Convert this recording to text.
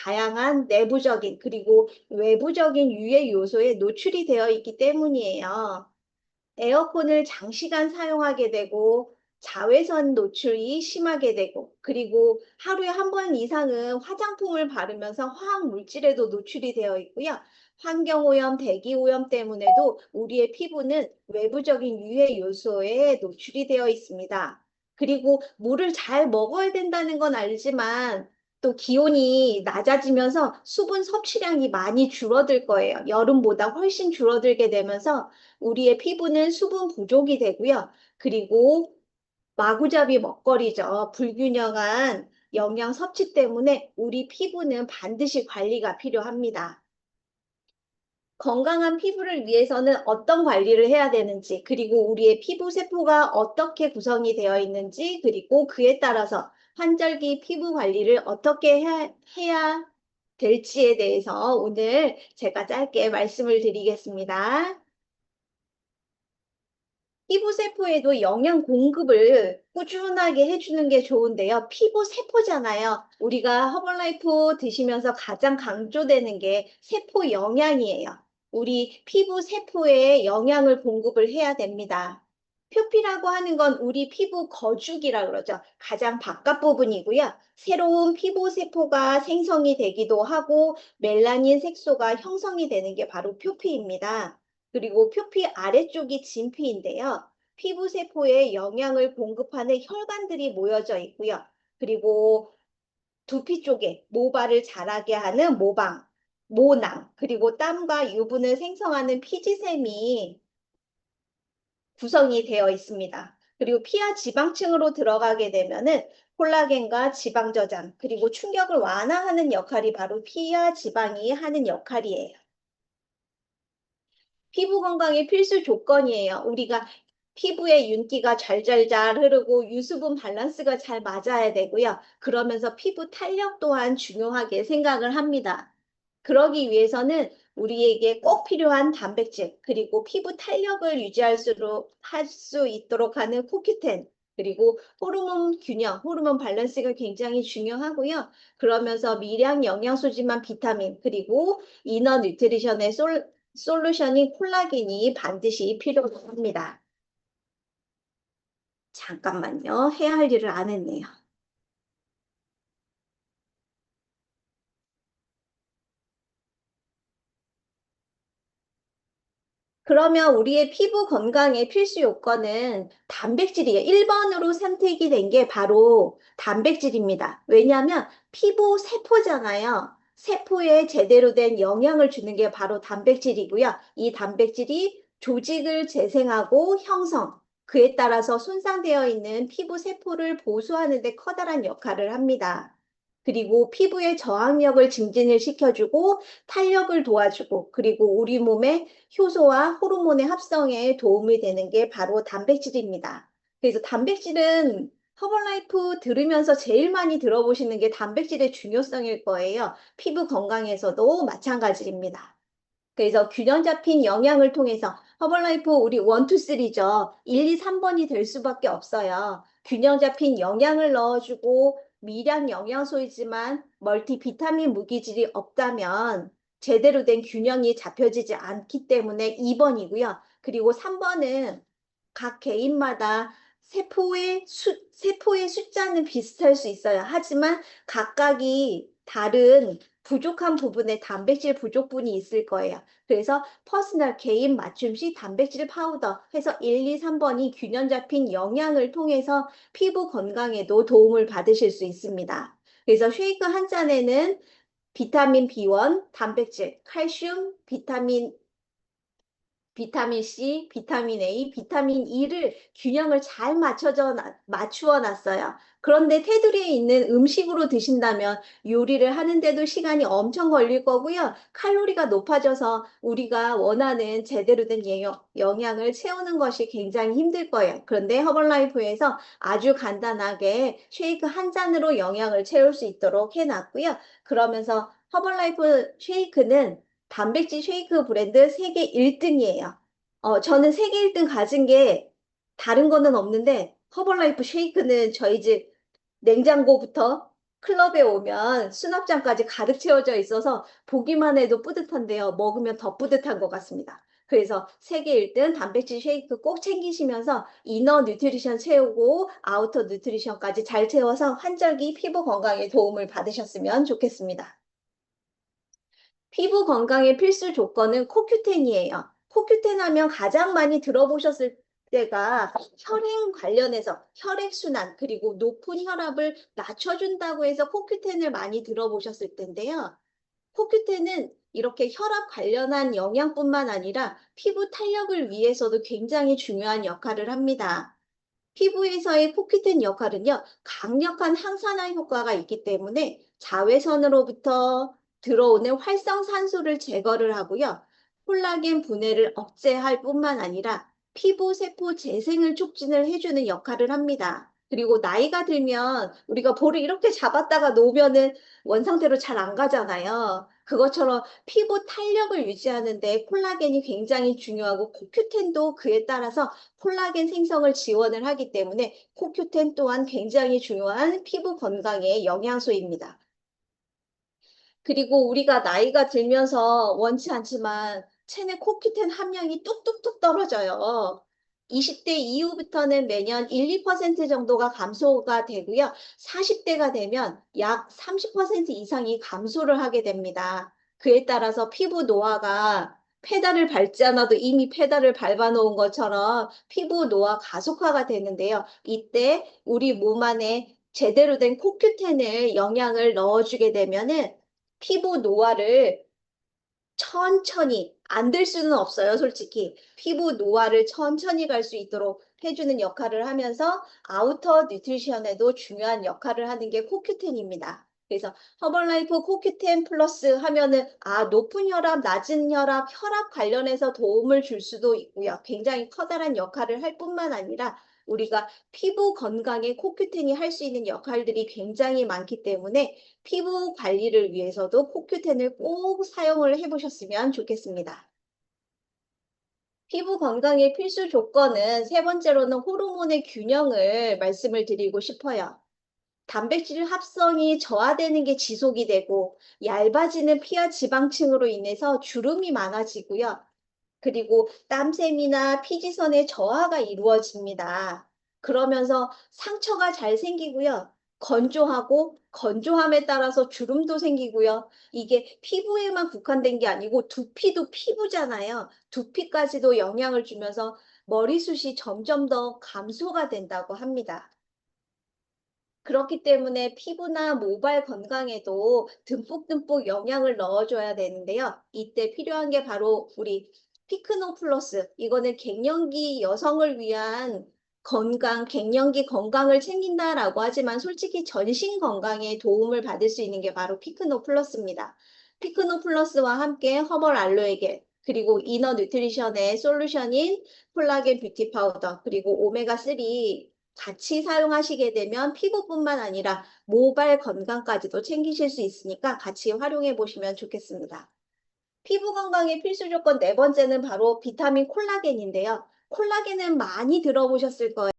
다양한 내부적인 그리고 외부적인 유해 요소에 노출이 되어 있기 때문이에요. 에어컨을 장시간 사용하게 되고 자외선 노출이 심하게 되고 그리고 하루에 한 번 이상은 화장품을 바르면서 화학 물질에도 노출이 되어 있고요. 환경오염, 대기오염 때문에도 우리의 피부는 외부적인 유해 요소에 노출이 되어 있습니다. 그리고 물을 잘 먹어야 된다는 건 알지만 또 기온이 낮아지면서 수분 섭취량이 많이 줄어들 거예요. 여름보다 훨씬 줄어들게 되면서 우리의 피부는 수분 부족이 되고요. 그리고 마구잡이 먹거리죠. 불균형한 영양 섭취 때문에 우리 피부는 반드시 관리가 필요합니다. 건강한 피부를 위해서는 어떤 관리를 해야 되는지, 그리고 우리의 피부 세포가 어떻게 구성이 되어 있는지, 그리고 그에 따라서 환절기 피부 관리를 어떻게 해야 될지에 대해서 오늘 제가 짧게 말씀을 드리겠습니다. 피부 세포에도 영양 공급을 꾸준하게 해주는 게 좋은데요. 피부 세포잖아요. 우리가 허벌라이프 드시면서 가장 강조되는 게 세포 영양이에요. 우리 피부 세포에 영양을 공급을 해야 됩니다. 표피라고 하는 건 우리 피부 거죽이라 그러죠. 가장 바깥 부분이고요. 새로운 피부 세포가 생성이 되기도 하고 멜라닌 색소가 형성이 되는 게 바로 표피입니다. 그리고 표피 아래쪽이 진피인데요. 피부 세포에 영양을 공급하는 혈관들이 모여져 있고요. 그리고 두피 쪽에 모발을 자라게 하는 모방, 모낭, 그리고 땀과 유분을 생성하는 피지샘이 구성이 되어 있습니다. 그리고 피하 지방층으로 들어가게 되면은 콜라겐과 지방 저장, 그리고 충격을 완화하는 역할이 바로 피하 지방이 하는 역할이에요. 피부 건강의 필수 조건이에요. 우리가 피부에 윤기가 잘잘잘 흐르고 유수분 밸런스가 잘 맞아야 되고요. 그러면서 피부 탄력 또한 중요하게 생각을 합니다. 그러기 위해서는 우리에게 꼭 필요한 단백질, 그리고 피부 탄력을 할 수 있도록 하는 코큐텐, 그리고 호르몬 균형, 호르몬 밸런스가 굉장히 중요하고요. 그러면서 미량 영양소지만 비타민, 그리고 이너 뉴트리션의 솔루션인 콜라겐이 반드시 필요합니다. 잠깐만요. 해야 할 일을 안 했네요. 그러면 우리의 피부 건강의 필수 요건은 단백질이에요. 1번으로 선택이 된 게 바로 단백질입니다. 왜냐하면 피부 세포잖아요. 세포에 제대로 된 영양을 주는 게 바로 단백질이고요. 이 단백질이 조직을 재생하고 형성, 그에 따라서 손상되어 있는 피부 세포를 보수하는 데 커다란 역할을 합니다. 그리고 피부의 저항력을 증진을 시켜주고 탄력을 도와주고 그리고 우리 몸의 효소와 호르몬의 합성에 도움이 되는 게 바로 단백질입니다. 그래서 단백질은 허벌라이프 들으면서 제일 많이 들어보시는 게 단백질의 중요성일 거예요. 피부 건강에서도 마찬가지입니다. 그래서 균형 잡힌 영양을 통해서 허벌라이프 우리 1, 2, 3죠. 1, 2, 3번이 될 수밖에 없어요. 균형 잡힌 영양을 넣어주고 미량 영양소이지만 멀티 비타민 무기질이 없다면 제대로 된 균형이 잡혀지지 않기 때문에 2번이고요. 그리고 3번은 각 개인마다 세포의 숫자는 비슷할 수 있어요. 하지만 각각이 다른 부족한 부분에 단백질 부족분이 있을 거예요. 그래서 퍼스널 개인 맞춤식 단백질 파우더 해서 1, 2, 3번이 균형 잡힌 영양을 통해서 피부 건강에도 도움을 받으실 수 있습니다. 그래서 쉐이크 한 잔에는 비타민 B1, 단백질, 칼슘, 비타민 C, 비타민 A, 비타민 E를 균형을 잘 맞추어 놨어요. 그런데 테두리에 있는 음식으로 드신다면 요리를 하는데도 시간이 엄청 걸릴 거고요. 칼로리가 높아져서 우리가 원하는 제대로 된 영양을 채우는 것이 굉장히 힘들 거예요. 그런데 허벌라이프에서 아주 간단하게 쉐이크 한 잔으로 영양을 채울 수 있도록 해놨고요. 그러면서 허벌라이프 쉐이크는 단백질 쉐이크 브랜드 세계 1등이에요. 저는 세계 1등 가진 게 다른 거는 없는데 허벌라이프 쉐이크는 저희 집 냉장고부터 클럽에 오면 수납장까지 가득 채워져 있어서 보기만 해도 뿌듯한데요. 먹으면 더 뿌듯한 것 같습니다. 그래서 세계 1등 단백질 쉐이크 꼭 챙기시면서 이너 뉴트리션 채우고 아우터 뉴트리션까지 잘 채워서 환절기 피부 건강에 도움을 받으셨으면 좋겠습니다. 피부 건강의 필수 조건은 코큐텐이에요. 코큐텐 하면 가장 많이 들어보셨을 때가 혈행 관련해서 혈액순환 그리고 높은 혈압을 낮춰준다고 해서 코큐텐을 많이 들어보셨을 텐데요. 코큐텐은 이렇게 혈압 관련한 영양뿐만 아니라 피부 탄력을 위해서도 굉장히 중요한 역할을 합니다. 피부에서의 코큐텐 역할은요, 강력한 항산화 효과가 있기 때문에 자외선으로부터 들어오는 활성산소를 제거를 하고요, 콜라겐 분해를 억제할 뿐만 아니라 피부 세포 재생을 촉진을 해주는 역할을 합니다. 그리고 나이가 들면 우리가 볼을 이렇게 잡았다가 놓으면은 원상태로 잘 안 가잖아요. 그것처럼 피부 탄력을 유지하는 데 콜라겐이 굉장히 중요하고 코큐텐도 그에 따라서 콜라겐 생성을 지원을 하기 때문에 코큐텐 또한 굉장히 중요한 피부 건강의 영양소입니다. 그리고 우리가 나이가 들면서 원치 않지만 체내 코큐텐 함량이 뚝뚝뚝 떨어져요. 20대 이후부터는 매년 1, 2% 정도가 감소가 되고요. 40대가 되면 약 30% 이상이 감소를 하게 됩니다. 그에 따라서 피부 노화가 페달을 밟지 않아도 이미 페달을 밟아 놓은 것처럼 피부 노화 가속화가 되는데요. 이때 우리 몸 안에 제대로 된 코큐텐을 영양을 넣어주게 되면은 피부 노화를 천천히 안 될 수는 없어요, 솔직히. 피부 노화를 천천히 갈 수 있도록 해주는 역할을 하면서 아우터 뉴트리션에도 중요한 역할을 하는 게 코큐텐입니다. 그래서 허벌라이프 코큐텐 플러스 하면은 높은 혈압, 낮은 혈압, 혈압 관련해서 도움을 줄 수도 있고요. 굉장히 커다란 역할을 할 뿐만 아니라 우리가 피부 건강에 코큐텐이 할 수 있는 역할들이 굉장히 많기 때문에 피부 관리를 위해서도 코큐텐을 꼭 사용을 해보셨으면 좋겠습니다. 피부 건강의 필수 조건은 세 번째로는 호르몬의 균형을 말씀을 드리고 싶어요. 단백질 합성이 저하되는 게 지속이 되고 얇아지는 피하 지방층으로 인해서 주름이 많아지고요. 그리고 땀샘이나 피지선의 저하가 이루어집니다. 그러면서 상처가 잘 생기고요. 건조하고 건조함에 따라서 주름도 생기고요. 이게 피부에만 국한된 게 아니고 두피도 피부잖아요. 두피까지도 영향을 주면서 머리숱이 점점 더 감소가 된다고 합니다. 그렇기 때문에 피부나 모발 건강에도 듬뿍듬뿍 영양을 넣어줘야 되는데요. 이때 필요한 게 바로 우리 피크노 플러스. 이거는 갱년기 여성을 위한 건강, 갱년기 건강을 챙긴다라고 하지만 솔직히 전신 건강에 도움을 받을 수 있는 게 바로 피크노 플러스입니다. 피크노 플러스와 함께 허벌 알로에겔, 그리고 이너 뉴트리션의 솔루션인 콜라겐 뷰티 파우더, 그리고 오메가3 같이 사용하시게 되면 피부뿐만 아니라 모발 건강까지도 챙기실 수 있으니까 같이 활용해 보시면 좋겠습니다. 피부 건강의 필수 조건 네 번째는 바로 비타민 콜라겐인데요. 콜라겐은 많이 들어보셨을 거예요.